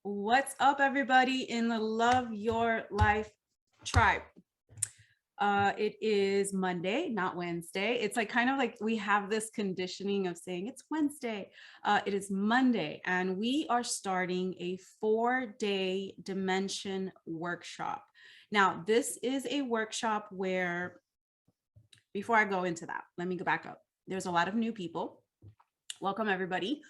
What's up, everybody in the Love Your Life tribe? It is Monday, not Wednesday. It's like kind of like we have this conditioning of saying it's Wednesday. It is Monday, and we are starting a 4-day dimension workshop. Now, this is a workshop where, before I go into that, let me go back up. There's a lot of new people. Welcome, everybody.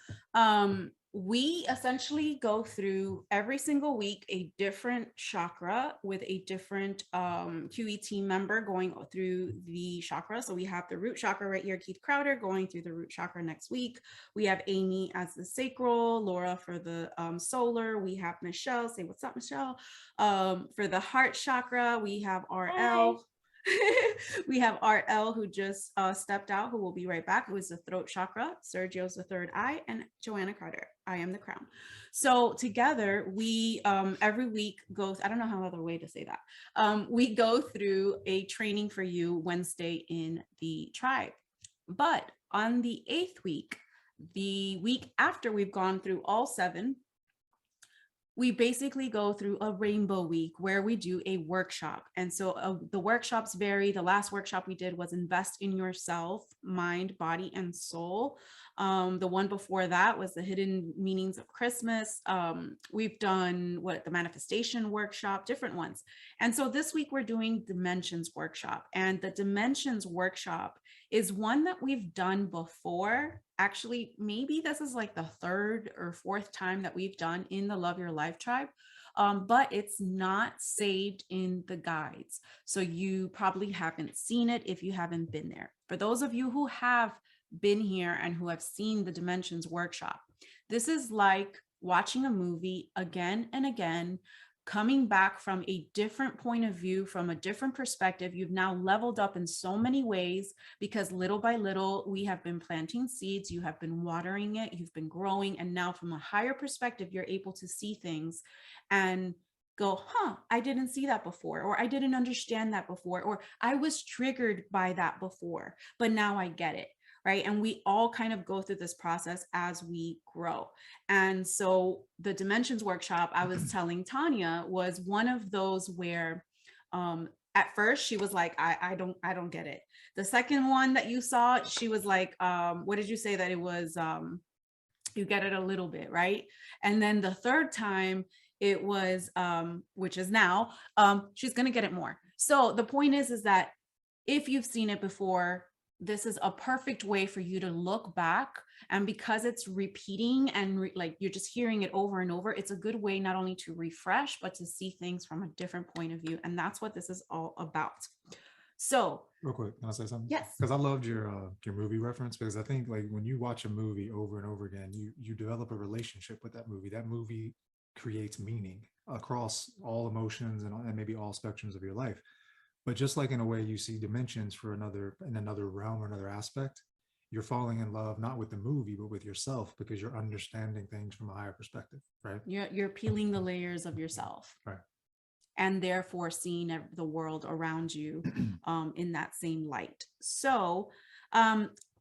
We essentially go through every single week a different chakra with a different QE team member going through the chakra. So we have the root chakra right here, Keith Crowder, going through the root chakra next week. We have Amy as the sacral, Laura for the solar. We have Michelle, say what's up, Michelle. For the heart chakra, we have RL. Hi. We have RL, who just stepped out, who will be right back, who is the throat chakra. Sergio's the third eye, and Joanna Carter, I am the crown. So together we every week go, I don't know how other way to say that. We go through a training for you Wednesday in the tribe. But on the 8th week, the week after we've gone through all 7, we basically go through a rainbow week where we do a workshop. And so the workshops vary. The last workshop we did was invest in yourself, mind, body, and soul. The one before that was the hidden meanings of Christmas. We've done the manifestation workshop, different ones. And so this week we're doing dimensions workshop, and the dimensions workshop is one that we've done before. Actually, maybe this is like the 3rd or 4th time that we've done in the Love Your Life tribe, but it's not saved in the guides. So you probably haven't seen it if you haven't been there. For those of you who have been here and who have seen the dimensions workshop, this is like watching a movie again and again, coming back from a different point of view, from a different perspective. You've now leveled up in so many ways because little by little, we have been planting seeds, you have been watering it, you've been growing, and now from a higher perspective, you're able to see things and go, I didn't see that before, or I didn't understand that before, or I was triggered by that before, but now I get it. Right. And we all kind of go through this process as we grow. And so the dimensions workshop, I was telling Tanya, was one of those where at first she was like, I don't get it. The second one that you saw, she was like, what did you say that it was? You get it a little bit, right? And then the third time it was, which is now, she's going to get it more. So the point is that if you've seen it before, this is a perfect way for you to look back. And because it's repeating and like you're just hearing it over and over, it's a good way not only to refresh, but to see things from a different point of view. And that's what this is all about. So real quick, can I say something? yes. Because I loved your movie reference, because I think like when you watch a movie over and over again, you develop a relationship with that movie. That movie creates meaning across all emotions and maybe all spectrums of your life. But just like in a way you see dimensions for another realm or another aspect, you're falling in love not with the movie but with yourself, because you're understanding things from a higher perspective, right? You're peeling the layers of yourself. Right. And therefore seeing the world around you in that same light. So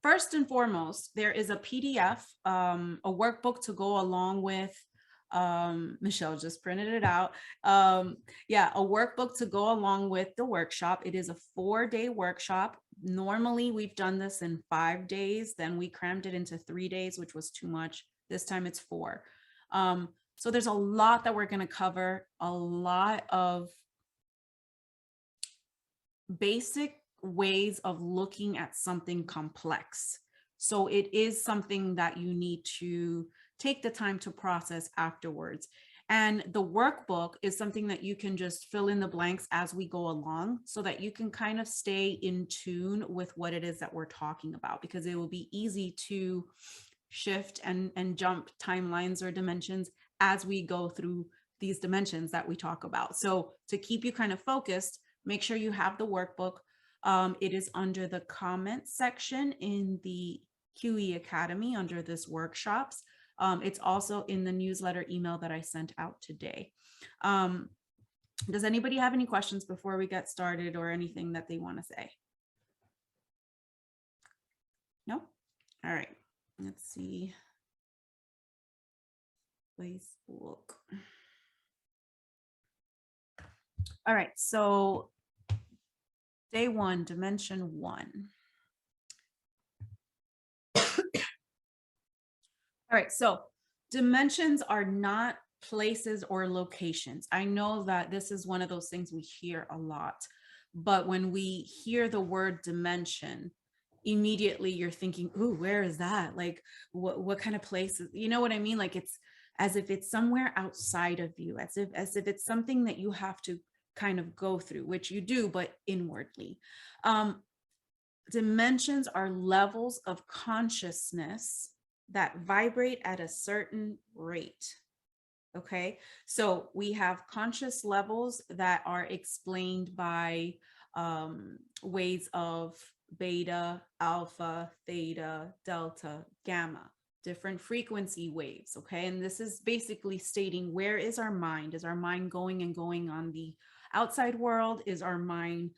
first and foremost, there is a PDF, a workbook to go along with, Michelle just printed it out. Yeah, a workbook to go along with the workshop. It is a 4-day workshop. Normally we've done this in 5 days, then we crammed it into 3 days, which was too much. This time it's 4. So there's a lot that we're going to cover, a lot of basic ways of looking at something complex. So it is something that you need to take the time to process afterwards. And the workbook is something that you can just fill in the blanks as we go along, so that you can kind of stay in tune with what it is that we're talking about, because it will be easy to shift and jump timelines or dimensions as we go through these dimensions that we talk about. So to keep you kind of focused, make sure you have the workbook. It is under the comments section in the QE Academy under this workshops. It's also in the newsletter email that I sent out today. Does anybody have any questions before we get started, or anything that they want to say? No? All right, let's see. Facebook. All right, so day 1, dimension 1. All right, so dimensions are not places or locations. I know that this is one of those things we hear a lot, but when we hear the word dimension, immediately you're thinking, ooh, where is that? Like, what kind of place you know what I mean? Like, it's as if it's somewhere outside of you, as if it's something that you have to kind of go through, which you do, but inwardly. Dimensions are levels of consciousness that vibrate at a certain rate. Okay, so we have conscious levels that are explained by ways of beta, alpha, theta, delta, gamma, different frequency waves. Okay, and this is basically stating, where is our mind? Is our mind going and going on the outside world? Is our mind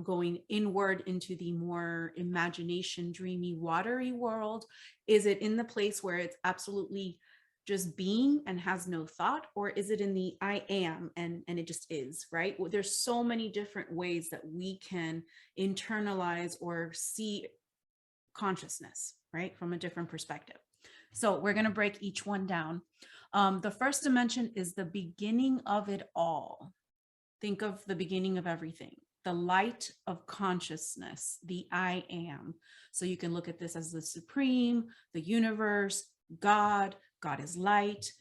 going inward into the more imagination, dreamy, watery world? Is it in the place where it's absolutely just being and has no thought, or is it in the I am and it just is, right? Well, there's so many different ways that we can internalize or see consciousness, right, from a different perspective. So we're going to break each one down. The first dimension is the beginning of it all. Think of the beginning of everything, the light of consciousness, the I am. So you can look at this as the supreme, the universe, God. God is light,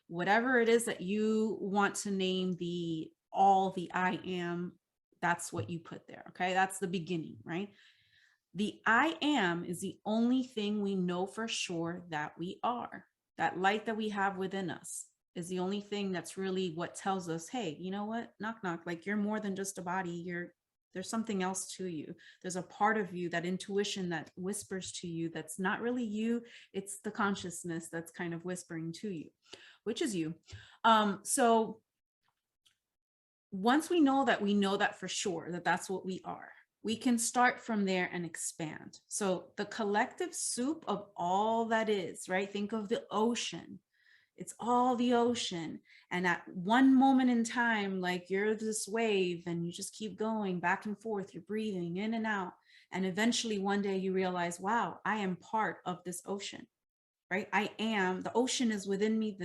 whatever it is that you want to name the I am, that's what you put there. Okay, that's the beginning, right? The I am is the only thing we know for sure that we are. That light that we have within us is the only thing that's really what tells us, hey, you know what? Knock, knock. Like, you're more than just a body. There's something else to you. There's a part of you, that intuition that whispers to you that's not really you. It's the consciousness that's kind of whispering to you, which is you. So once we know that for sure, that that's what we are, we can start from there and expand. So the collective soup of all that is, right? Think of the ocean. It's all the ocean. And at one moment in time, like, you're this wave and you just keep going back and forth. You're breathing in and out. And eventually one day you realize, wow, I am part of this ocean, right? I am, the ocean is within me.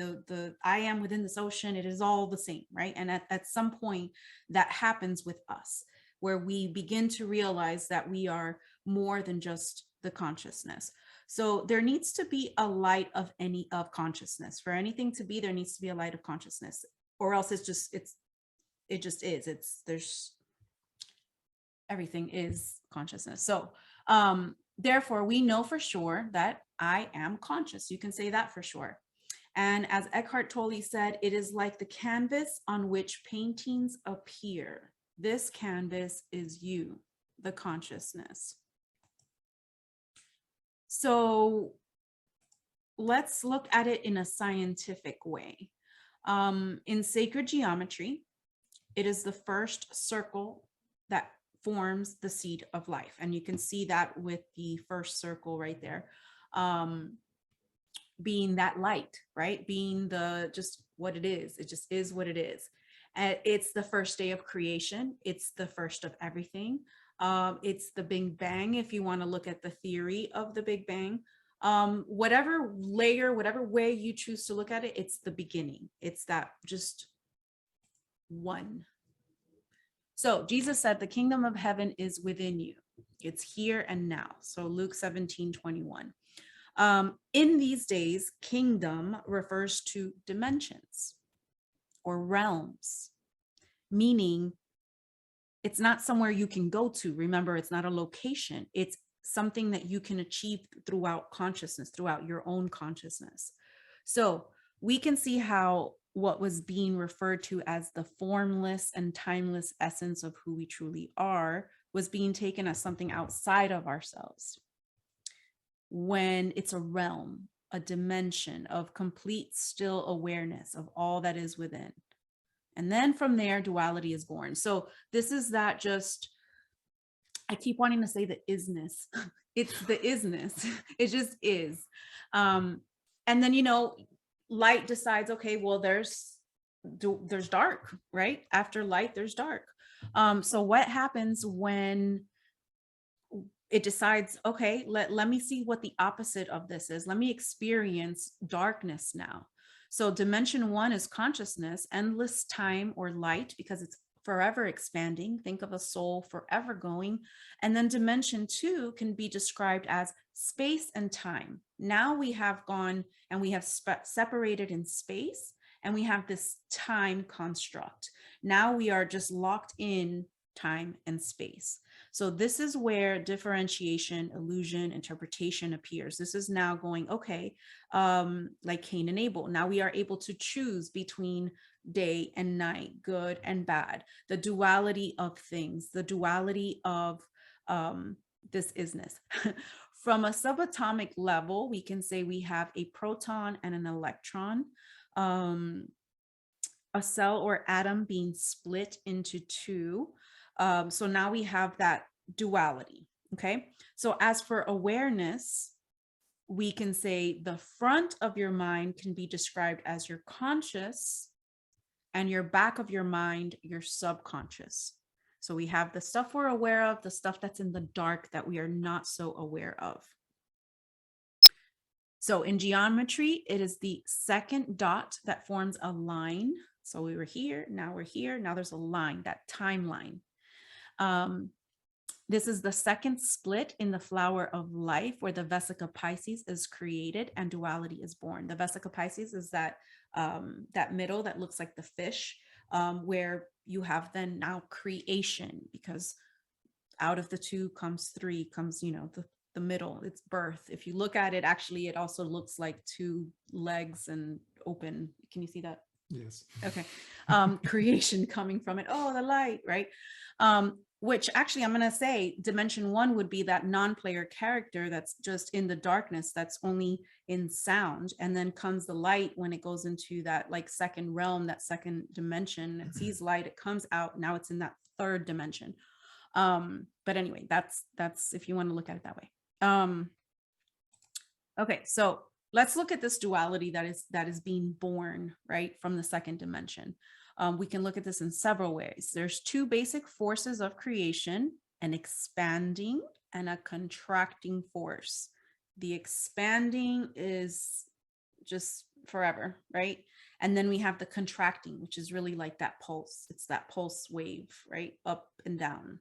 I am within this ocean. It is all the same, right? And at some point that happens with us, where we begin to realize that we are more than just the consciousness. So there needs to be a light of consciousness. For anything to be, there needs to be a light of consciousness, or else it just is. There's everything is consciousness. So therefore we know for sure that I am conscious. You can say that for sure. And as Eckhart Tolle said, it is like the canvas on which paintings appear. This canvas is you, the consciousness. So let's look at it in a scientific way. In sacred geometry, it is the first circle that forms the seed of life. And you can see that with the first circle right there, being that light, right? Being just what it is. It just is what it is. And it's the first day of creation. It's the first of everything. It's the Big Bang, if you want to look at the theory of the Big Bang. Whatever layer, whatever way you choose to look at it, it's the beginning. It's that just one. So Jesus said, the kingdom of heaven is within you. It's here and now. So Luke 17:21. In these days, kingdom refers to dimensions or realms, meaning it's not somewhere you can go to. Remember, it's not a location. It's something that you can achieve throughout consciousness, throughout your own consciousness. So we can see how what was being referred to as the formless and timeless essence of who we truly are was being taken as something outside of ourselves, when it's a realm, a dimension of complete still awareness of all that is within. And then from there, duality is born. So this is that just, I keep wanting to say the isness. It's the isness. It just is. And then, light decides, okay, well, there's dark, right? After light, there's dark. So what happens when it decides, okay, let me see what the opposite of this is. Let me experience darkness now. So dimension one is consciousness, endless time or light, because it's forever expanding. Think of a soul forever going. And then dimension two can be described as space and time. Now we have gone and we have separated in space, and we have this time construct. Now we are just locked in time and space. So this is where differentiation, illusion, interpretation appears. This is now going, okay, like Cain and Abel. Now we are able to choose between day and night, good and bad, the duality of things, the duality of this isness. From a subatomic level, we can say we have a proton and an electron. A cell or atom being split into two. So now we have that duality. Okay. So as for awareness, we can say the front of your mind can be described as your conscious, and your back of your mind, your subconscious. So we have the stuff we're aware of, the stuff that's in the dark that we are not so aware of. So in geometry, it is the second dot that forms a line. So we were here, now there's a line, that timeline. This is the second split in the flower of life, where the Vesica Pisces is created and duality is born. The Vesica Pisces is that middle that looks like the fish, where you have then now creation, because out of the two comes three, comes, the middle, it's birth. If you look at it, actually, it also looks like two legs and open. Can you see that? Yes. Okay. Creation coming from it. Oh, the light, right? Which actually I'm going to say dimension one would be that non-player character that's just in the darkness, that's only in sound. And then comes the light when it goes into that like second realm, that second dimension. It sees light, it comes out. Now it's in that third dimension. But anyway, that's if you want to look at it that way. Okay, so let's look at this duality that is being born, right, from the second dimension. We can look at this in several ways. There's two basic forces of creation: an expanding and a contracting force. The expanding is just forever, right? And then we have the contracting, which is really like that pulse. It's that pulse wave, right? Up and down.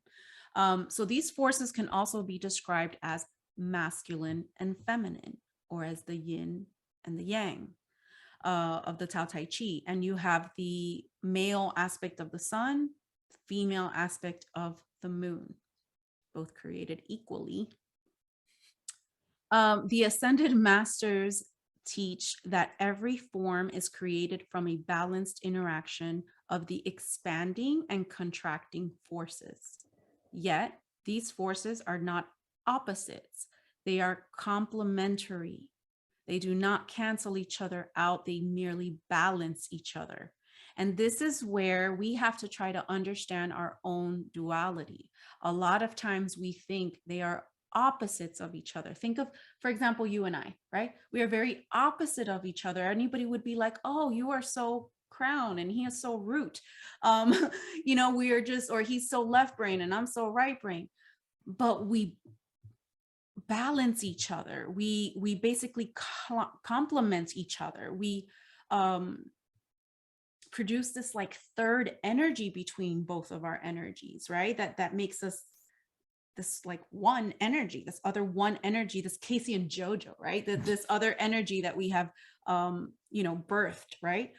So these forces can also be described as masculine and feminine, or as the yin and the yang of the Tao Tai Chi. And you have the male aspect of the sun, female aspect of the moon, both created equally. The ascended masters teach that every form is created from a balanced interaction of the expanding and contracting forces. Yet these forces are not opposites. They are complementary. They do not cancel each other out. They merely balance each other. And this is where we have to try to understand our own duality. A lot of times we think they are opposites of each other. Think of, for example, you and I, right? We are very opposite of each other. Anybody would be like, oh, you are so crown and he is so root. We are just, or he's so left brain and I'm so right brain. But we balance each other. We basically complement each other. We produce this like third energy between both of our energies, right? That makes us this like one energy, this other one energy, this Casey and JoJo, right? This other energy that we have birthed, right?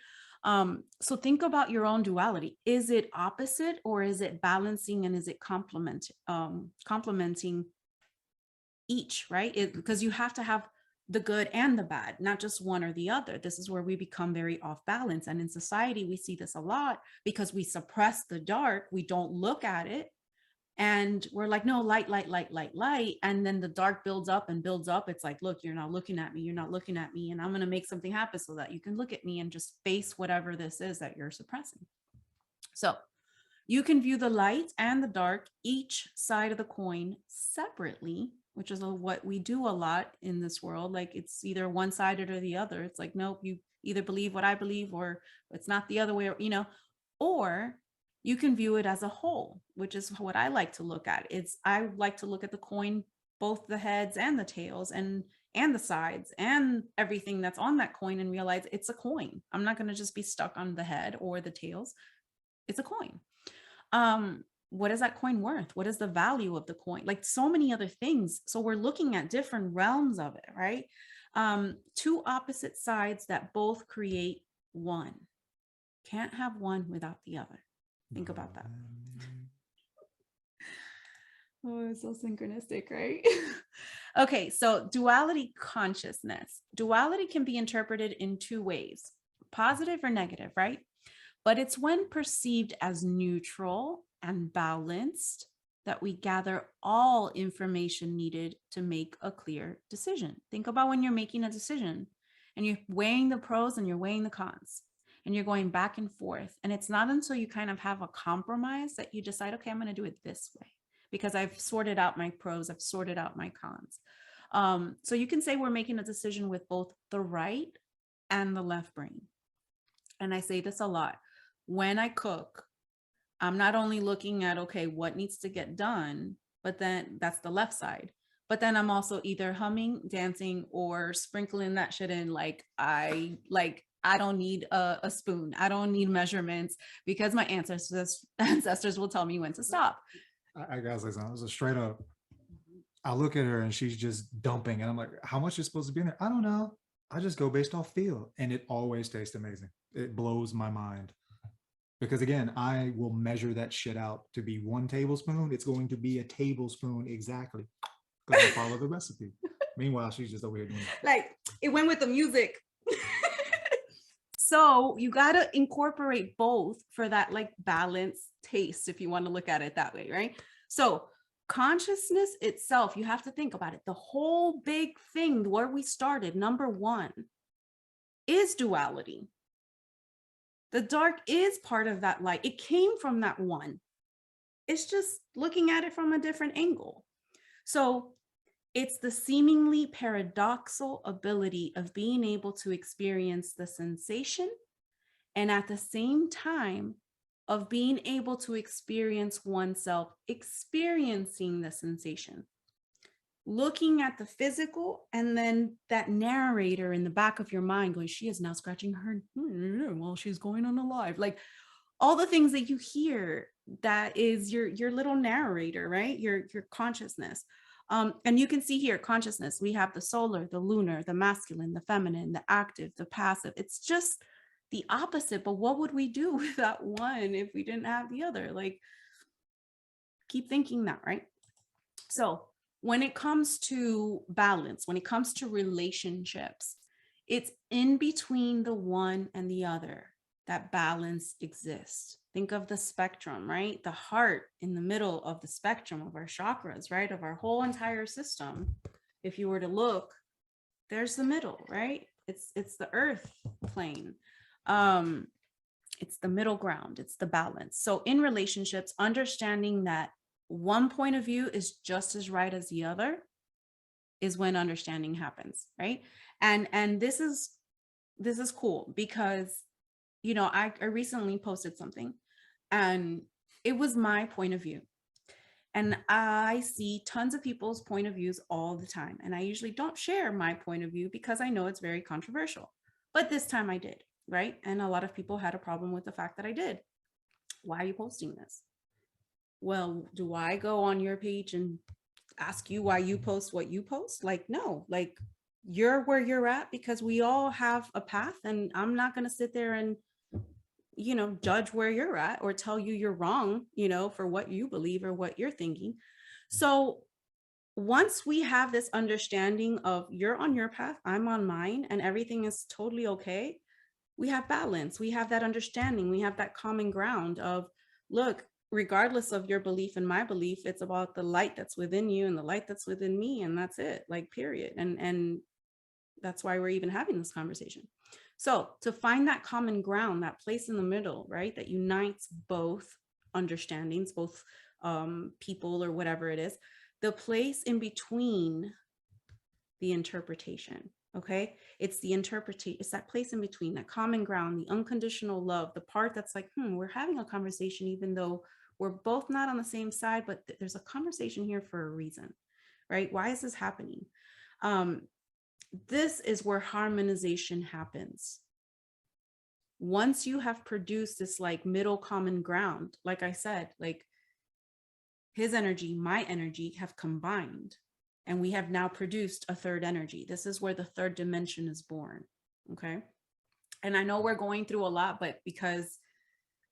So think about your own duality. Is it opposite, or is it balancing, and is it complementing each, right? Because you have to have the good and the bad, not just one or the other. This is where we become very off balance. And in society, we see this a lot because we suppress the dark. We don't look at it. And we're like, no, light, light, light, light, light. And then the dark builds up and builds up. It's like, look, you're not looking at me. You're not looking at me. And I'm going to make something happen so that you can look at me and just face whatever this is that you're suppressing. So you can view the light and the dark, each side of the coin, separately, which is what we do a lot in this world. Like it's either one-sided or the other. It's like, nope, either believe what I believe or it's not the other way, or you can view it as a whole, which is what I like to look at. I like to look at the coin, both the heads and the tails and the sides and everything that's on that coin, and realize it's a coin. I'm not going to just be stuck on the head or the tails. It's a coin. What is that coin worth? What is the value of the coin? Like so many other things. So we're looking at different realms of it, right? Two opposite sides that both create one. Can't have one without the other. Think about that. Oh, it's so synchronistic, right? Okay, so duality consciousness. Duality can be interpreted in two ways, positive or negative, right? But it's when perceived as neutral and balanced that we gather all information needed to make a clear decision. Think about when you're making a decision and you're weighing the pros and you're weighing the cons and you're going back and forth. And it's not until you kind of have a compromise that you decide, okay, I'm going to do it this way because I've sorted out my pros, I've sorted out my cons. So you can say we're making a decision with both the right and the left brain. And I say this a lot. When I cook, I'm not only looking at, okay, what needs to get done, but then that's the left side. But then I'm also either humming, dancing, or sprinkling that shit in. I don't need a spoon. I don't need measurements because my ancestors will tell me when to stop. I gotta say something. It was a straight up. I look at her and she's just dumping, and I'm like, how much is supposed to be in there? I don't know. I just go based off feel, and it always tastes amazing. It blows my mind. Because again, I will measure that shit out to be 1 tablespoon. It's going to be a tablespoon exactly because I follow the recipe. Meanwhile, she's just over here doing it. Like it went with the music. So you got to incorporate both for that like balanced taste, if you want to look at it that way, right? So consciousness itself, you have to think about it. The whole big thing where we started, number one, is duality. The dark is part of that light. It came from that one. It's just looking at it from a different angle. So it's the seemingly paradoxical ability of being able to experience the sensation and at the same time of being able to experience oneself experiencing the sensation. Looking at the physical and then that narrator in the back of your mind going, she is now scratching her while she's going on a live. Like all the things that you hear, that is your little narrator, right? Your consciousness. And you can see here, consciousness, we have the solar, the lunar, the masculine, the feminine, the active, the passive. It's just the opposite. But what would we do without one if we didn't have the other? Like, keep thinking that, right? So when it comes to balance, when it comes to relationships, it's in between the one and the other that balance exists. Think of the spectrum, right? The heart in the middle of the spectrum of our chakras, right? Of our whole entire system. If you were to look, there's the middle, right? It's the earth plane. It's the middle ground. It's the balance. So in relationships, understanding that one point of view is just as right as the other is when understanding happens, right? And this is cool because, you know, I recently posted something and it was my point of view. And I see tons of people's point of views all the time. And I usually don't share my point of view because I know it's very controversial. But this time I did, right? And a lot of people had a problem with the fact that I did. Why are you posting this? Well, do I go on your page and ask you why you post what you post? Like, no, like you're where you're at because we all have a path, and I'm not going to sit there and, you know, judge where you're at or tell you you're wrong, you know, for what you believe or what you're thinking. So once we have this understanding of you're on your path, I'm on mine, and everything is totally okay, we have balance. We have that understanding. We have that common ground of, look, regardless of your belief and my belief, it's about the light that's within you and the light that's within me, and that's it, like, period. And that's why we're even having this conversation. So to find that common ground, that place in the middle, right, that unites both understandings, both people or whatever it is, the place in between the interpretation. Okay. It's the interpretation, it's that place in between, that common ground, the unconditional love, the part that's like, we're having a conversation, even though we're both not on the same side, but there's a conversation here for a reason, right? Why is this happening? This is where harmonization happens. Once you have produced this like middle common ground, like I said, like his energy, my energy have combined, and we have now produced a third energy. This is where the third dimension is born. Okay. And I know we're going through a lot, but because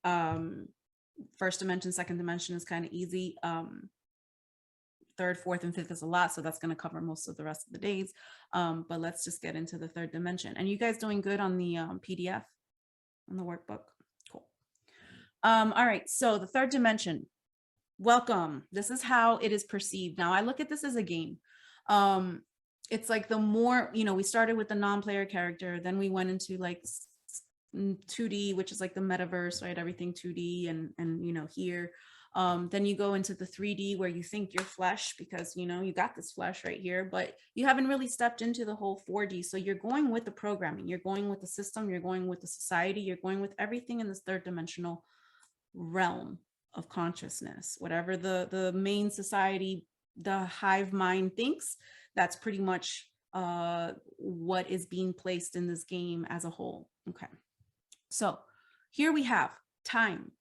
first dimension, second dimension is kind of easy. Third, fourth, and fifth is a lot. So that's going to cover most of the rest of the days. But let's just get into the third dimension. And you guys doing good on the PDF, on the workbook? Cool. All right. So the third dimension, welcome. This is how it is perceived. Now I look at this as a game. It's like the more, we started with the non-player character, then we went into like 2D, which is like the metaverse, right? Everything 2D and here. Then you go into the 3D where you think you're flesh because, you got this flesh right here, but you haven't really stepped into the whole 4D. So you're going with the programming, you're going with the system, you're going with the society, you're going with everything in this third dimensional realm of consciousness. Whatever the main society, the hive mind thinks, that's pretty much what is being placed in this game as a whole. Okay. So here we have time,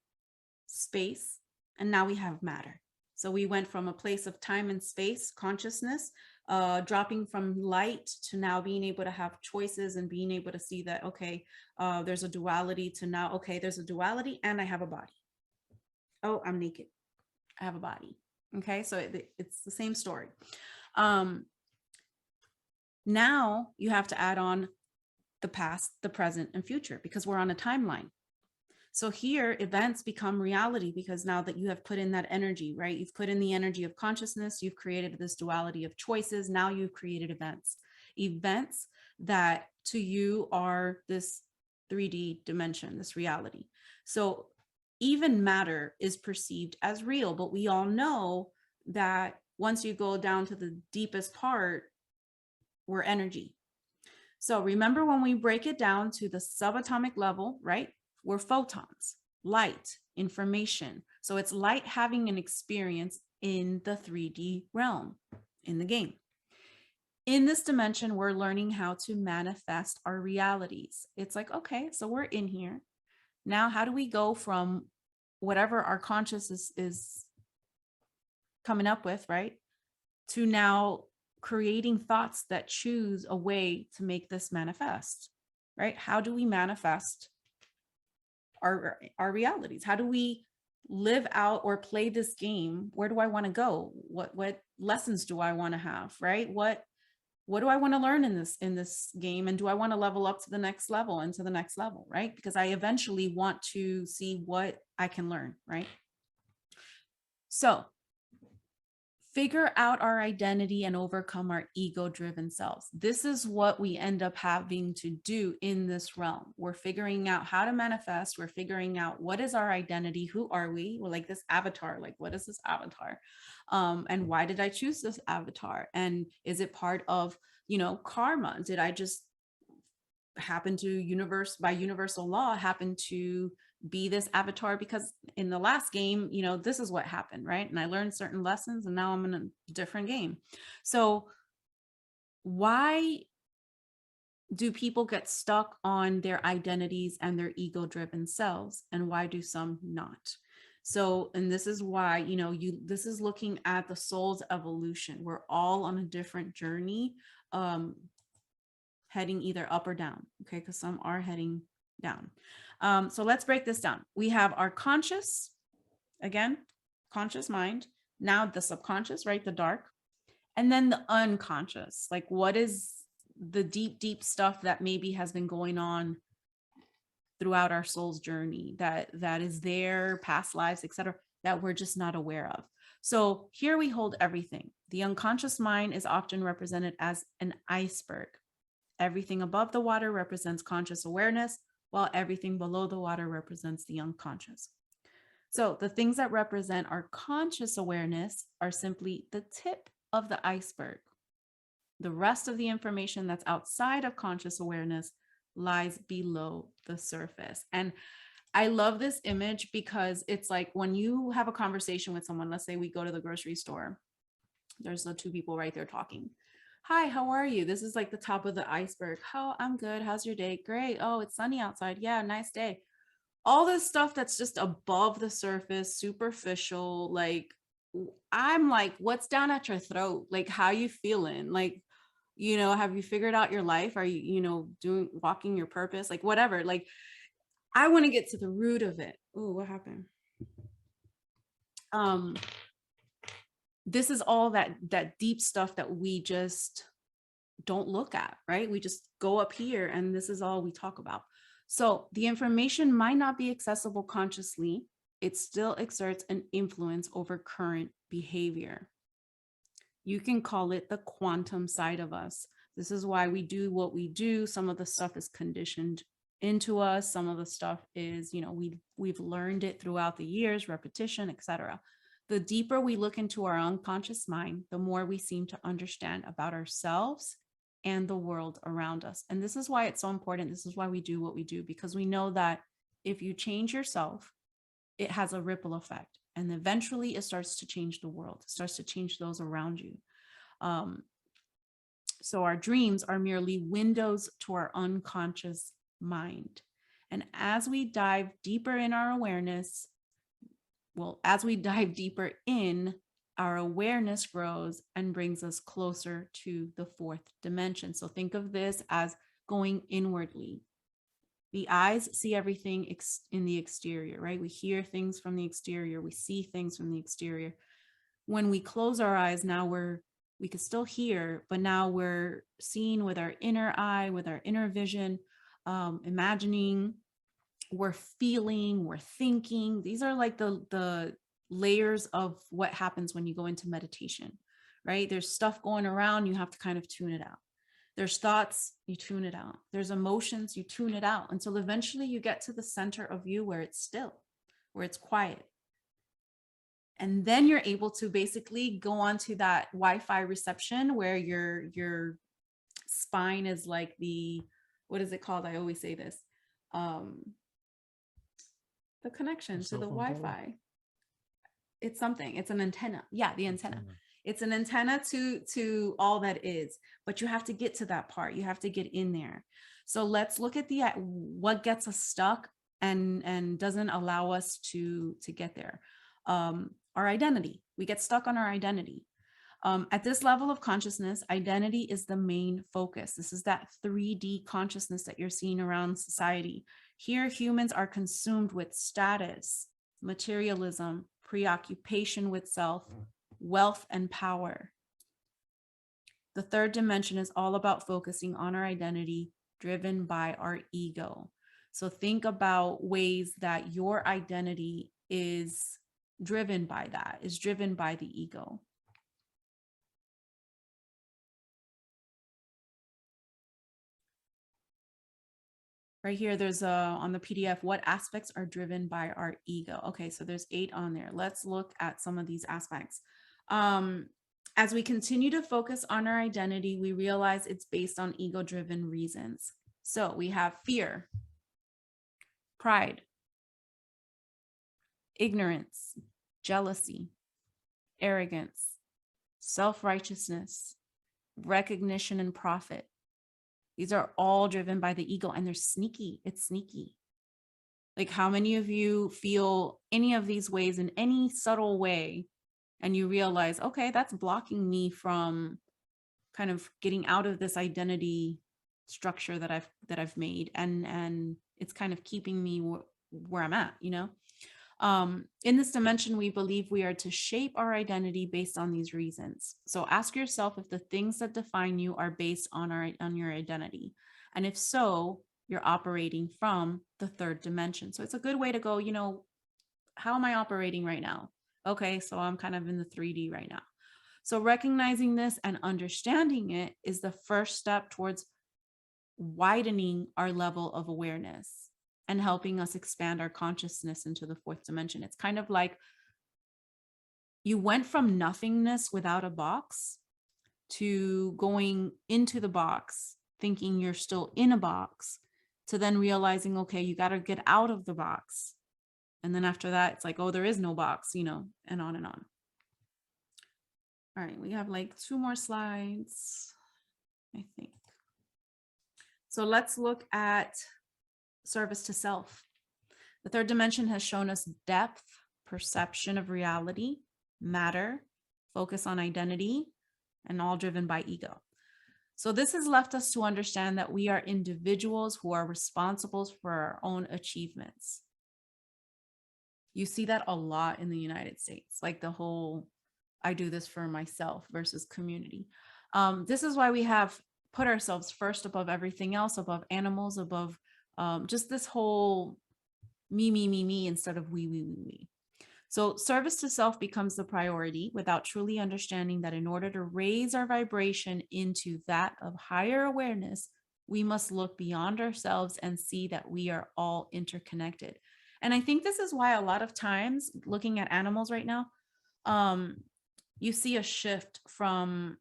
space, and now we have matter. So we went from a place of time and space, consciousness, dropping from light to now being able to have choices and being able to see that, okay, there's a duality to now, okay, there's a duality and I have a body. Oh, I'm naked. I have a body. Okay, so it's the same story. Now you have to add on the past, the present, and future because we're on a timeline. So here events become reality because now that you have put in that energy, right? You've put in the energy of consciousness, you've created this duality of choices. Now you've created events that to you are this 3D dimension, this reality. So even matter is perceived as real, but we all know that once you go down to the deepest part, we're energy. So remember when we break it down to the subatomic level, right? We're photons, light, information. So it's light having an experience in the 3D realm, in the game. In this dimension, we're learning how to manifest our realities. It's like, okay, so we're in here. Now, how do we go from whatever our consciousness is coming up with, right? To now creating thoughts that choose a way to make this manifest, right? How do we manifest our realities? How do we live out or play this game? Where do I want to go? What lessons do I want to have, right? What do I want to learn in this game? And do I want to level up to the next level and to the next level, right? Because I eventually want to see what I can learn, right? So figure out our identity and overcome our ego-driven selves. This is what we end up having to do in this realm. We're figuring out how to manifest. We're figuring out what is our identity. Who are we? We're like this avatar. Like, what is this avatar? And why did I choose this avatar? And is it part of, karma? Did I just happen to by universal law happen to be this avatar because in the last game, this is what happened, right? And I learned certain lessons and now I'm in a different game. So why do people get stuck on their identities and their ego-driven selves, and why do some not? So, and this is why, this is looking at the soul's evolution. We're all on a different journey, heading either up or down, okay? Because some are heading down. So let's break this down. We have our conscious, again, conscious mind, now the subconscious, right? The dark, and then the unconscious, like what is the deep, deep stuff that maybe has been going on throughout our soul's journey that is there, past lives, etc., that we're just not aware of. So here we hold everything. The unconscious mind is often represented as an iceberg. Everything above the water represents conscious awareness, while everything below the water represents the unconscious. So the things that represent our conscious awareness are simply the tip of the iceberg. The rest of the information that's outside of conscious awareness lies below the surface. And I love this image because it's like when you have a conversation with someone, let's say we go to the grocery store, there's the two people right there talking. Hi, how are you? This is like the top of the iceberg. Oh, I'm good. How's your day? Great. Oh, it's sunny outside. Yeah, nice day. All this stuff that's just above the surface, superficial, like I'm like, what's down at your throat? Like, how you feeling? Like, have you figured out your life? Are you, doing walking your purpose? Like whatever. Like, I want to get to the root of it. Oh, what happened? This is all that deep stuff that we just don't look at, right? We just go up here and this is all we talk about. So the information might not be accessible consciously. It still exerts an influence over current behavior. You can call it the quantum side of us. This is why we do what we do. Some of the stuff is conditioned into us. Some of the stuff is, we've learned it throughout the years, repetition, etc. The deeper we look into our unconscious mind, the more we seem to understand about ourselves and the world around us. And this is why it's so important. This is why we do what we do, because we know that if you change yourself, it has a ripple effect. And eventually it starts to change the world. It starts to change those around you. So our dreams are merely windows to our unconscious mind. And as we dive deeper in our awareness, as we dive deeper in, our awareness grows and brings us closer to the fourth dimension. So think of this as going inwardly. The eyes see everything in the exterior, right? We hear things from the exterior. We see things from the exterior. When we close our eyes, now we can still hear, but now we're seeing with our inner eye, with our inner vision, imagining, we're feeling, we're thinking. These are like the layers of what happens when you go into meditation, right? There's stuff going around, you have to kind of tune it out. There's thoughts, you tune it out. There's emotions, you tune it out until eventually you get to the center of you where it's still, where it's quiet. And then you're able to basically go onto that Wi-Fi reception where your spine is like what is it called? I always say this. The connection to the Wi-Fi. It's something, it's an antenna. Yeah, the antenna. It's an antenna to all that is, but you have to get to that part. You have to get in there. So let's look at what gets us stuck and doesn't allow us to get there. Our identity. We get stuck on our identity. At this level of consciousness, identity is the main focus. This is that 3D consciousness that you're seeing around society. Here, humans are consumed with status, materialism, preoccupation with self, wealth, and power. The third dimension is all about focusing on our identity, driven by our ego. So think about ways that your identity is driven by the ego. Right here, there's on the PDF, what aspects are driven by our ego? Okay, so there's 8 on there. Let's look at some of these aspects. As we continue to focus on our identity, we realize it's based on ego-driven reasons. So we have fear, pride, ignorance, jealousy, arrogance, self-righteousness, recognition and profit. These are all driven by the ego, and they're sneaky. It's sneaky. Like, how many of you feel any of these ways in any subtle way, and you realize, okay, that's blocking me from kind of getting out of this identity structure that I've made, and it's kind of keeping me where I'm at, In this dimension, we believe we are to shape our identity based on these reasons. So ask yourself if the things that define you are based on your identity. And if so, you're operating from the third dimension. So it's a good way to go, how am I operating right now? Okay, so I'm kind of in the 3D right now. So recognizing this and understanding it is the first step towards widening our level of awareness and helping us expand our consciousness into the fourth dimension. It's kind of like you went from nothingness without a box to going into the box, thinking you're still in a box, to then realizing, okay, you got to get out of the box. And then after that, it's like, oh, there is no box, you know, and on and on. All right, we have like 2 more slides, I think. So let's look at service to self. The third dimension has shown us depth, perception of reality, matter, focus on identity, and all driven by ego. So this has left us to understand that we are individuals who are responsible for our own achievements. You see that a lot in the United States, like the whole, I do this for myself versus community. This is why we have put ourselves first above everything else, above animals, above just this whole me, instead of we. So service to self becomes the priority without truly understanding that in order to raise our vibration into that of higher awareness, we must look beyond ourselves and see that we are all interconnected. And I think this is why a lot of times looking at animals right now, you see a shift from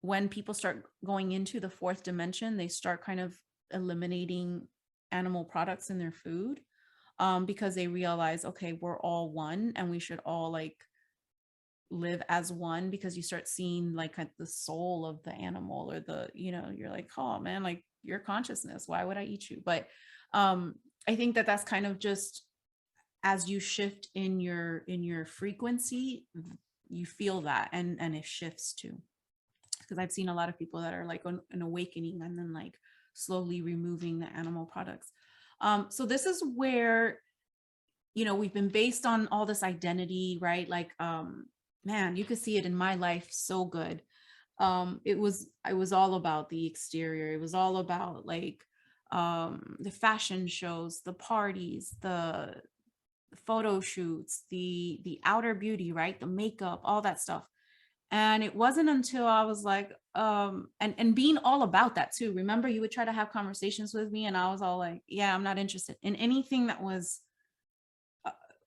when people start going into the 4th dimension, they start kind of eliminating animal products in their food, because they realize, okay, we're all one and we should all like live as one, because you start seeing like the soul of the animal, or the, you know, you're like, oh man, like your consciousness, why would I eat you? But I think that that's kind of just as you shift in your frequency, you feel that, and it shifts too. Because I've seen a lot of people that are like on an awakening and then like slowly removing the animal products. So this is where, you know, we've been based on all this identity, right? Like, man, you could see it in my life so good. It was all about the exterior. It was all about like the fashion shows, the parties, the photo shoots, the outer beauty, right? The makeup, all that stuff. And it wasn't until I was like, and being all about that too. Remember, you would try to have conversations with me and I was all like, yeah, I'm not interested in anything that was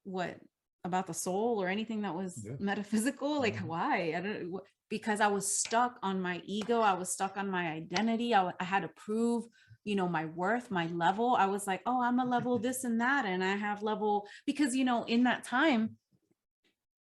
what about the soul or anything that was metaphysical. Like, why? I don't, because I was stuck on my ego. I was stuck on my identity. I had to prove, you know, my worth, my level. I was like, oh, I'm a level this and that, and I have level, because, you know, in that time,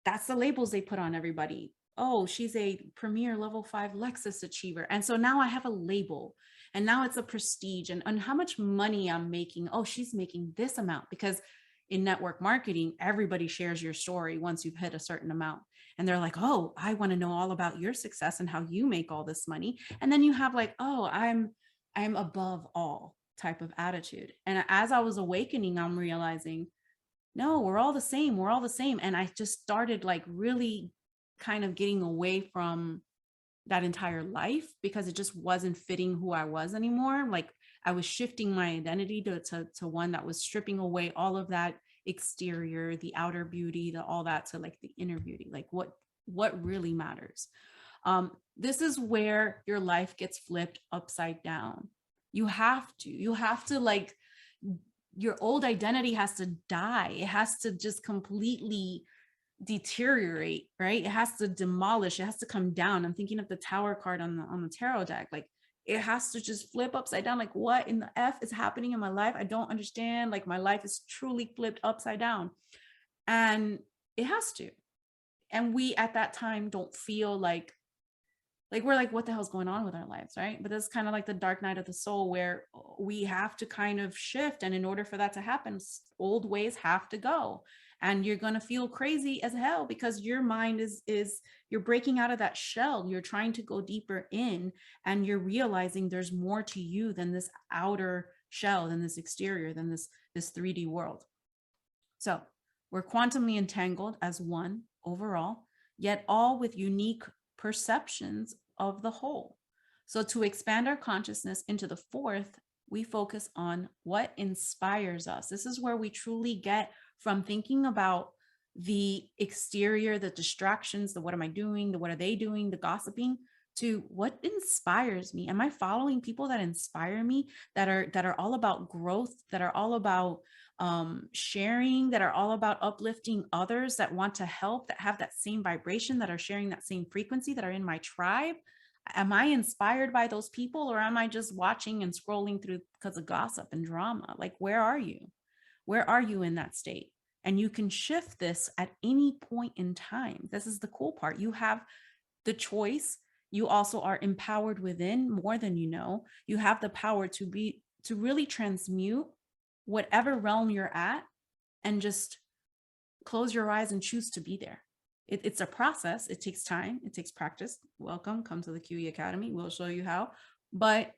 that's the labels they put on everybody. Oh, she's a premier level 5 Lexus achiever. And so now I have a label, and now it's a prestige, and how much money I'm making. Oh, she's making this amount, because in network marketing, everybody shares your story once you've hit a certain amount. And they're like, oh, I want to know all about your success and how you make all this money. And then you have like, oh, I'm above all type of attitude. And as I was awakening, I'm realizing, no, we're all the same. We're all the same. And I just started like really kind of getting away from that entire life, because it just wasn't fitting who I was anymore. Like I was shifting my identity to one that was stripping away all of that exterior, the outer beauty, the all that, to like the inner beauty, like what really matters. This is where your life gets flipped upside down. You have to like, your old identity has to die. It has to just completely deteriorate, right? It has to demolish. It has to come down. I'm thinking of the Tower card on the tarot deck. Like it has to just flip upside down. Like what in the F is happening in my life? I don't understand. Like my life is truly flipped upside down, and it has to. And we at that time don't feel like we're like, what the hell's going on with our lives, right? But that's kind of like the dark night of the soul, where we have to kind of shift. And in order for that to happen, old ways have to go. And you're going to feel crazy as hell, because your mind is you're breaking out of that shell. You're trying to go deeper in, and you're realizing there's more to you than this outer shell, than this exterior, than this 3D world. So we're quantumly entangled as one overall, yet all with unique perceptions of the whole. So to expand our consciousness into the 4th, we focus on what inspires us. This is where we truly get from thinking about the exterior, the distractions, the what am I doing, the what are they doing, the gossiping, to what inspires me. Am I following people that inspire me, that are all about growth, that are all about sharing, that are all about uplifting others, that want to help, that have that same vibration, that are sharing that same frequency, that are in my tribe? Am I inspired by those people, or am I just watching and scrolling through because of gossip and drama? Like, where are you? Where are you in that state? And you can shift this at any point in time. This is the cool part. You have the choice. You also are empowered within more than you know. You have the power to really transmute whatever realm you're at and just close your eyes and choose to be there. It's a process. It takes time. It takes practice. Welcome. Come to the QE Academy. We'll show you how. But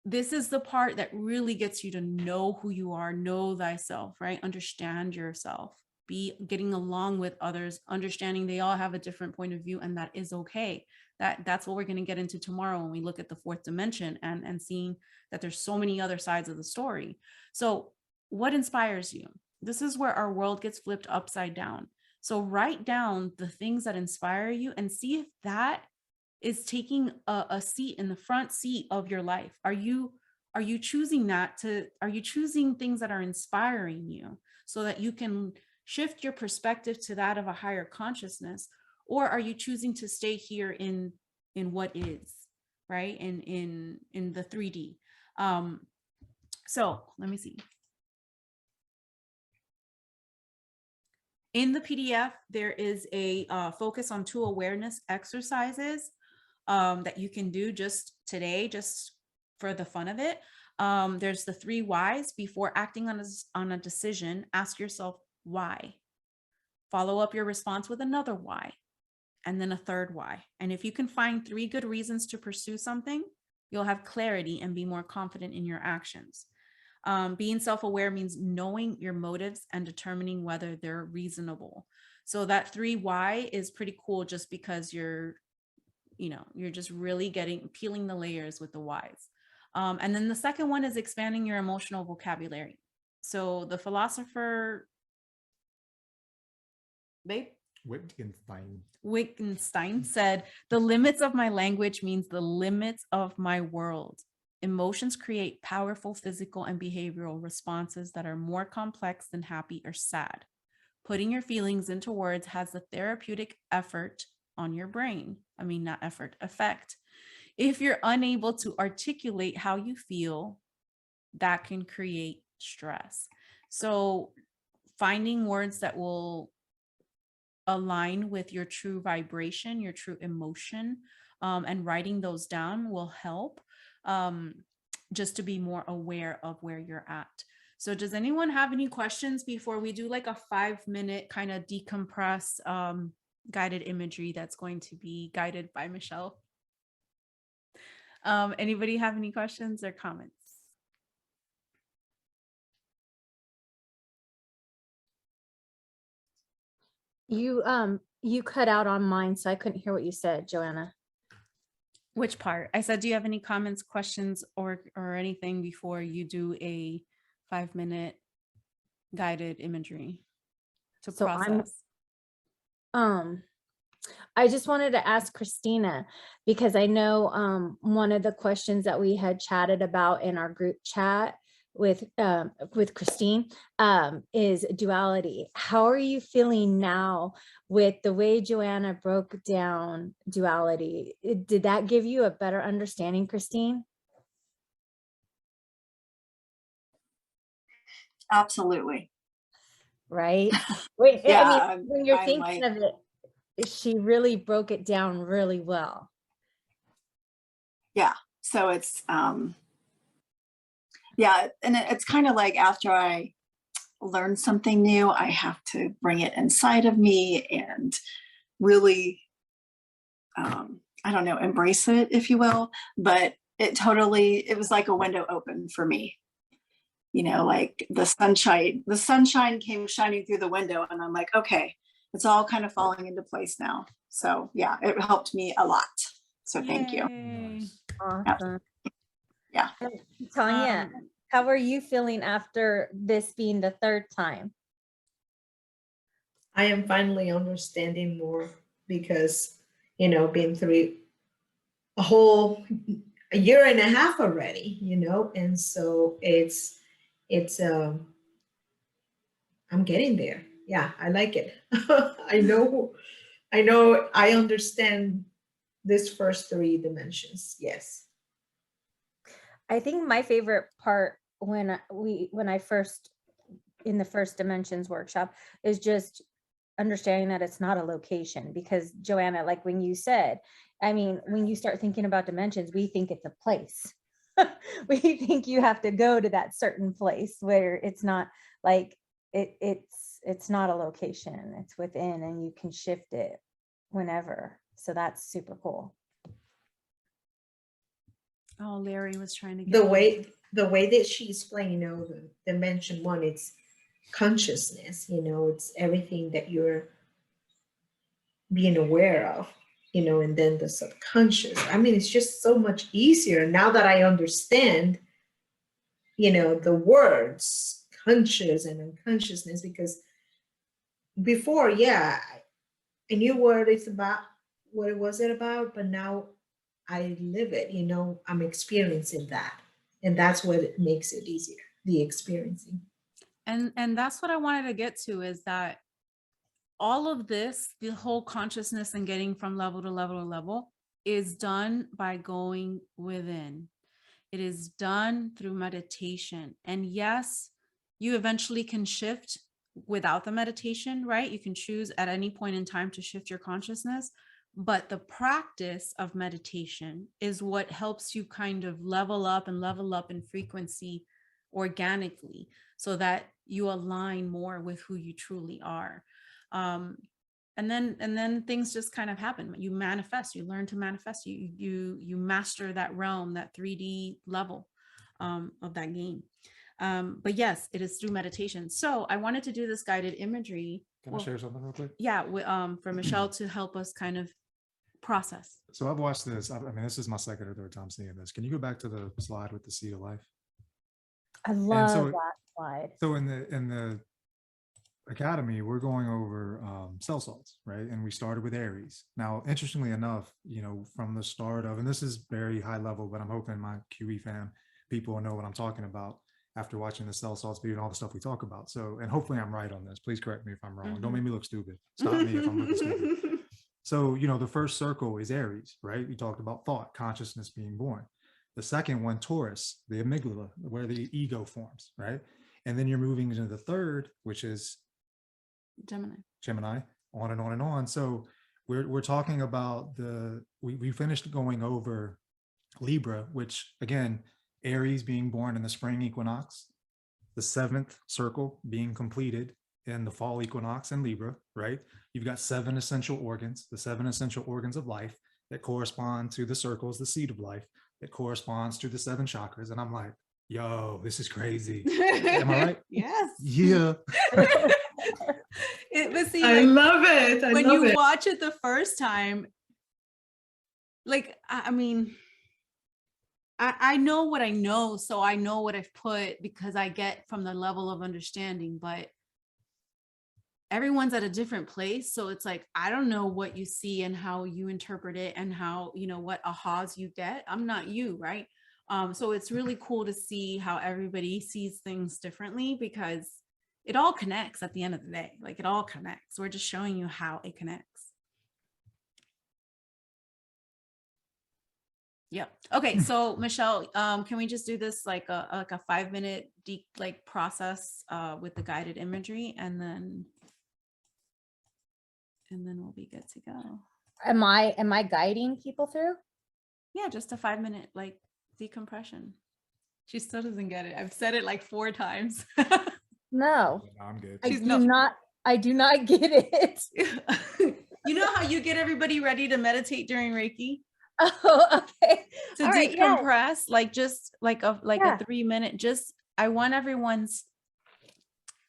this is the part that really gets you to know who you are, know thyself, right? Understand yourself, be getting along with others, understanding they all have a different point of view, and that is okay. That's what we're going to get into tomorrow when we look at the fourth dimension and seeing that there's so many other sides of the story. So what inspires you? This is where our world gets flipped upside down. So write down the things that inspire you and see if that is taking a seat in the front seat of your life. Are you choosing are you choosing things that are inspiring you so that you can shift your perspective to that of a higher consciousness? Or are you choosing to stay here in what is, right? In the 3D. So let me see. In the PDF, there is a focus on 2 awareness exercises that you can do just today, just for the fun of it. There's the 3 whys. Before acting on a decision, ask yourself why. Follow up your response with another why, and then a third why. And if you can find 3 good reasons to pursue something, you'll have clarity and be more confident in your actions. Being self-aware means knowing your motives and determining whether they're reasonable. So that 3 why is pretty cool, just because you're just really peeling the layers with the whys. And then the second one is expanding your emotional vocabulary. So the philosopher, Wittgenstein said, the limits of my language means the limits of my world. Emotions create powerful physical and behavioral responses that are more complex than happy or sad. Putting your feelings into words has a therapeutic effect on your brain. I mean, not effort, effect. If you're unable to articulate how you feel, that can create stress. So finding words that will align with your true vibration, your true emotion, and writing those down will help, just to be more aware of where you're at. So does anyone have any questions before we do like a 5-minute kind of decompress guided imagery that's going to be guided by Michelle? Anybody have any questions or comments? You cut out on mine, so I couldn't hear what you said, Joanna. Which part? I said, do you have any comments, questions, or anything before you do a 5-minute guided imagery to process? I just wanted to ask Christina, because I know one of the questions that we had chatted about in our group chat with Christine is duality. How are you feeling now with the way Joanna broke down duality? Did that give you a better understanding, Christine? Absolutely. Right? Wait, Yeah, I mean, when you're I'm thinking of it, she really broke it down really well. Yeah. So it's, yeah. And it's kind of like after I learn something new, I have to bring it inside of me and really, I don't know, embrace it, if you will. But it was like a window open for me. You know, like the sunshine came shining through the window, and I'm like, okay, it's all kind of falling into place now. So yeah, it helped me a lot. So thank you. Nice. Awesome. Yeah. Tanya, how are you feeling after this being the 3rd time? I am finally understanding more because, you know, been through a year and a half already, you know, and so I'm getting there. Yeah, I like it. I know I understand this first three dimensions. Yes. I think my favorite part when I first in the first dimensions workshop is just understanding that it's not a location, because Joanna, like when you said, I mean, when you start thinking about dimensions, we think it's a place. We think you have to go to that certain place, where it's not like it's not a location, it's within, and you can shift it whenever. So that's super cool. Oh, Larry was trying to get The way that she explained, you know, the dimension one, it's consciousness, you know, it's everything that you're being aware of, you know, and then the subconscious. I mean, it's just so much easier now that I understand, you know, the words conscious and unconsciousness, because before, yeah, I knew what it's about, what it was about, but now I live it, you know, I'm experiencing that. And that's what it makes it easier, the experiencing. and that's what I wanted to get to, is that all of this, the whole consciousness and getting from level to level to level, is done by going within. It is done through meditation. And yes, you eventually can shift without the meditation, right? You can choose at any point in time to shift your consciousness, but the practice of meditation is what helps you kind of level up in frequency organically, so that you align more with who you truly are. And then things just kind of happen. You manifest, you learn to manifest, you master that realm, that 3D level of that game. But yes, it is through meditation. So I wanted to do this guided imagery. Can I share something real quick? Yeah, for Michelle to help us kind of process. So I've watched this. I mean, this is my second or third time seeing this. Can you go back to the slide with the seed of life? I love so- that slide. So in the academy, we're going over cell salts, right? And we started with Aries. Now, interestingly enough, you know, from the start of, and this is very high level, but I'm hoping my QE fam people will know what I'm talking about after watching the cell salts video and all the stuff we talk about. So, and hopefully I'm right on this. Please correct me if I'm wrong. Don't make me look stupid. Stop me if I'm looking stupid. So, you know, the first circle is Aries, right? We talked about thought, consciousness being born. The second one, Taurus, the amygdala, where the ego forms, right? And then you're moving into the third, which is Gemini, on and on and on. So we're talking about we finished going over Libra, which again, Aries being born in the spring equinox, the seventh circle being completed in the fall equinox in Libra, right? You've got 7 essential organs, the 7 essential organs of life that correspond to the circles, the seed of life that corresponds to the 7 chakras. And I'm like, yo, this is crazy. Am I right? Yes. Yeah. I love it. When you watch it the first time, like, I mean, I know what I know, so I know what I've put because I get from the level of understanding, but everyone's at a different place. So it's like, I don't know what you see and how you interpret it and how, you know, what ahas you get. I'm not you, right? So it's really cool to see how everybody sees things differently, because it all connects at the end of the day. Like, it all connects. We're just showing you how it connects. Yep. Okay. So Michelle, can we just do this like a 5-minute deep process with the guided imagery, and then we'll be good to go. Am I guiding people through? Yeah, just a 5-minute decompression. She still doesn't get it. I've said it like 4 times. No, I'm good. I do not get it. You know how you get everybody ready to meditate during Reiki? Oh, okay. To All right, decompress, just like a Yeah. 3-minute, I want everyone's,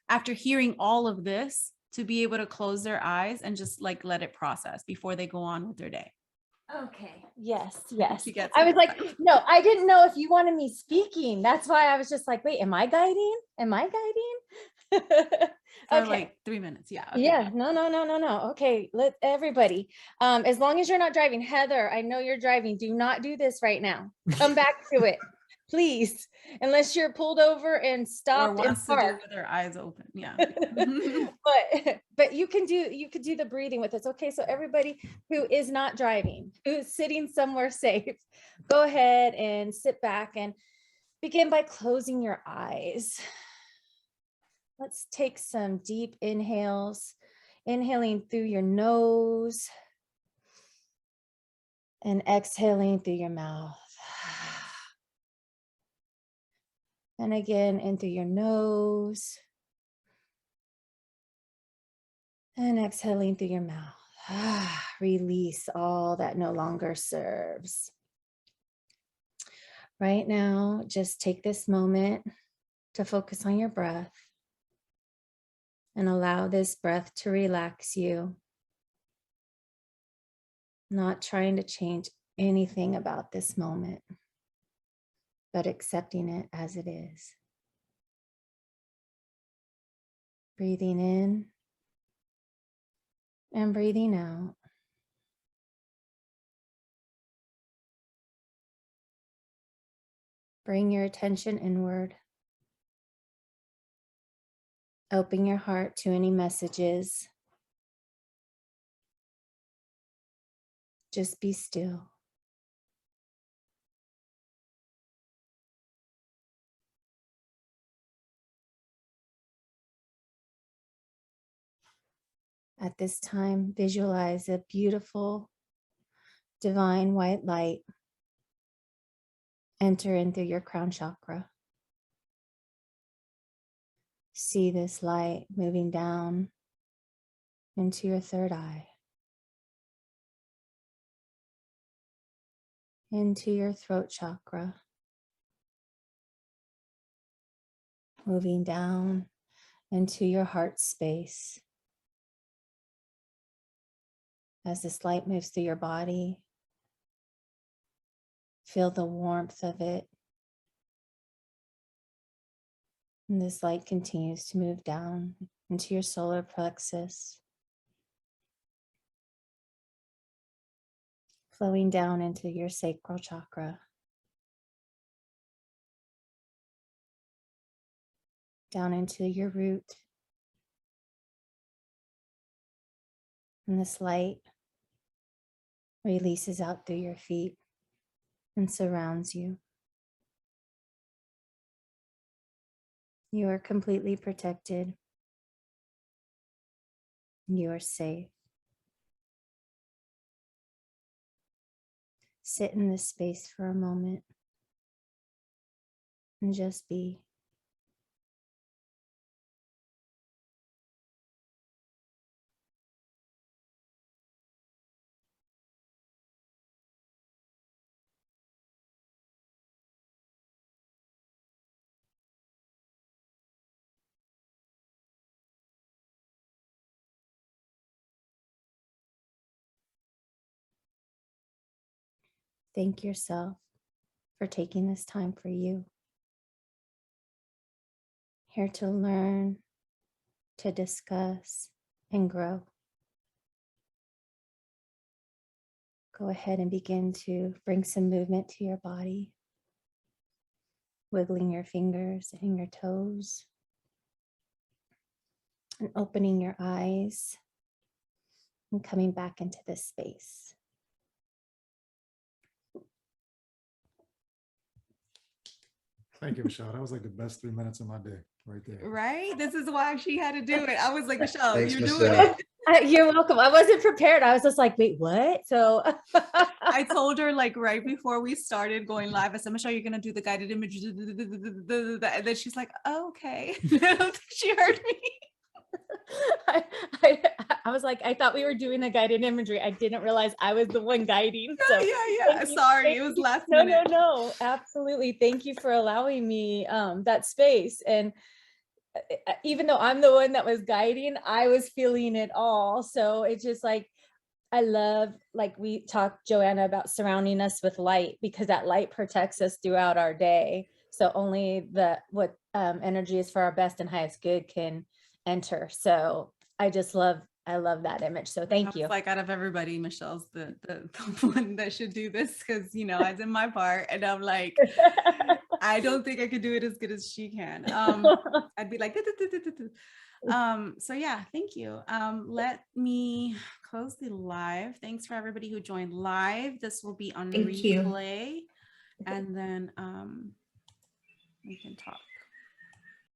after hearing all of this, to be able to close their eyes and just let it process before they go on with their day. Okay. Yes. She gets I it. was like, no, I didn't know if you wanted me speaking. That's why I was just like, wait, am I guiding? For Okay. 3 minutes. Yeah. Okay. Yeah. No. Okay. Let everybody, as long as you're not driving, Heather, I know you're driving. Do not do this right now. Come back to it. please, unless you're pulled over and Or stopped and wants to do parked. with her eyes open. Yeah. But you can do the breathing with us. Okay, so everybody who is not driving, who's sitting somewhere safe, go ahead and sit back and begin by closing your eyes. Let's take some deep inhales, inhaling through your nose and exhaling through your mouth. And again, in through your nose and exhaling through your mouth. Release all that no longer serves. Right now, just take this moment to focus on your breath and allow this breath to relax you. Not trying to change anything about this moment, but accepting it as it is. Breathing in and breathing out. Bring your attention inward. Open your heart to any messages. Just be still. At this time, visualize a beautiful, divine white light enter in through your crown chakra. See this light moving down into your third eye, into your throat chakra, moving down into your heart space. As this light moves through your body, feel the warmth of it. And this light continues to move down into your solar plexus, flowing down into your sacral chakra, down into your root. And this light releases out through your feet and surrounds you. You are completely protected. You are safe. Sit in this space for a moment and just be. Thank yourself for taking this time for you. Here to learn, to discuss, and grow. Go ahead and begin to bring some movement to your body, wiggling your fingers and your toes, and opening your eyes and coming back into this space. Thank you, Michelle. That was like the best 3 minutes of my day right there. Right? This is why she had to do it. I was like, Michelle, Thanks, you're doing Michelle. it. You're welcome. I wasn't prepared. I was just like, wait, what? So I told her like right before we started going live, I said, Michelle, you're gonna do the guided image. And then she's like, oh, okay. I don't think she heard me. I was like, I thought we were doing the guided imagery. I didn't realize I was the one guiding. So Yeah. thank you. Sorry, it was last No, minute. no, absolutely. Thank you for allowing me that space. And even though I'm the one that was guiding, I was feeling it all. So it's just like, I love, like we talked, Joanna, about surrounding us with light, because that light protects us throughout our day. So only what energy is for our best and highest good can enter. So I love that image. So thank you. Like out of everybody, Michelle's the one that should do this, because I did my part, and I'm like, I don't think I could do it as good as she can. I'd be like, so yeah, thank you. Let me close the live. Thanks for everybody who joined live. This will be on Thank you. replay, and then we can talk.